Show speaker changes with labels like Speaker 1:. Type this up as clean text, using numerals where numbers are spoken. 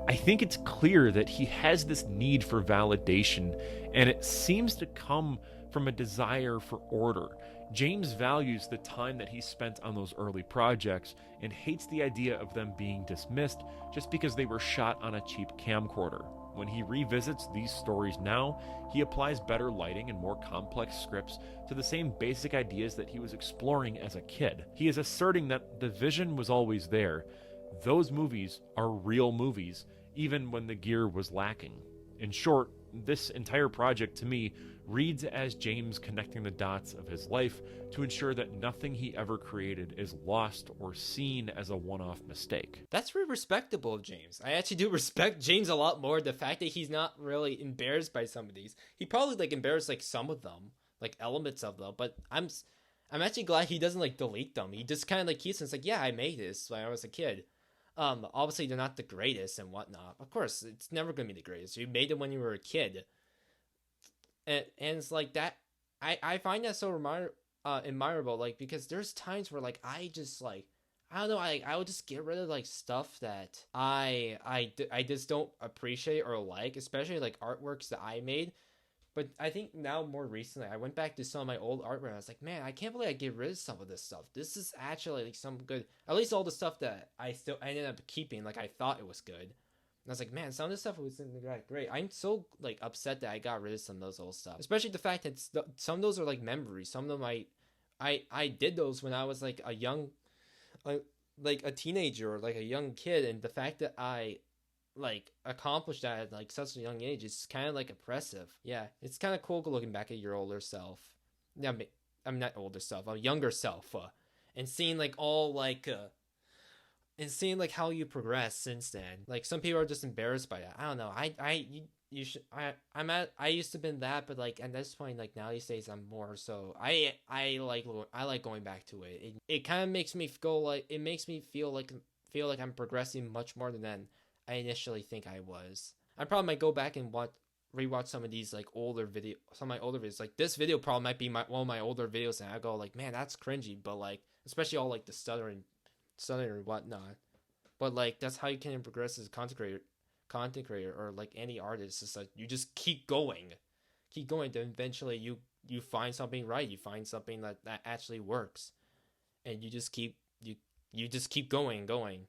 Speaker 1: I think it's clear that he has this need for validation, and it seems to come from a desire for order. James values the time that he spent on those early projects and hates the idea of them being dismissed just because they were shot on a cheap camcorder. When he revisits these stories now, he applies better lighting and more complex scripts to the same basic ideas that he was exploring as a kid. He is asserting that the vision was always there. Those movies are real movies, even when the gear was lacking. In short, this entire project to me reads as James connecting the dots of his life to ensure that nothing he ever created is lost or seen as a one-off mistake.
Speaker 2: That's very respectable of James. I actually do respect James a lot more. The fact that he's not really embarrassed by some of these. He probably like embarrassed like some of them, like elements of them. But I'm actually glad he doesn't like delete them. He just kind of like keeps it. It's like, yeah, I made this when I was a kid. Obviously they're not the greatest and whatnot. Of course, it's never gonna be the greatest. You made them when you were a kid, and it's like that. I find that so admirable. Like, because there's times where like I just like, I don't know, I would just get rid of like stuff that I just don't appreciate or like, especially like artworks that I made. But I think now more recently, I went back to some of my old artwork. And I was like, man, I can't believe I get rid of some of this stuff. This is actually like some good. At least all the stuff that I ended up keeping, like I thought it was good. And I was like, man, some of this stuff wasn't great. I'm so like upset that I got rid of some of those old stuff, especially the fact that some of those are like memories. Some of them I did those when I was like a young, like a teenager or like a young kid, and the fact that I like accomplished that at like such a young age is kind of like impressive. Yeah, it's kind of cool looking back at your older self. Yeah, I'm not older self, a younger self, and seeing like all like and seeing like how you progress since then. Like some people are just embarrassed by that. I don't know. You should. I used to been that, but like at this point, like now these days, I'm more so. I like going back to it. It kind of makes me go like it makes me feel like I'm progressing much more than I initially think I was. I probably might go back and rewatch some of these like some of my older videos. Like this video probably might be one of my older videos, and I go like, man, that's cringy. But like, especially all like the stuttering and whatnot. But like, that's how you can progress as a content creator, or like any artist. It's like you just keep going. Then eventually you find something right. You find something that actually works, and you just keep going and going.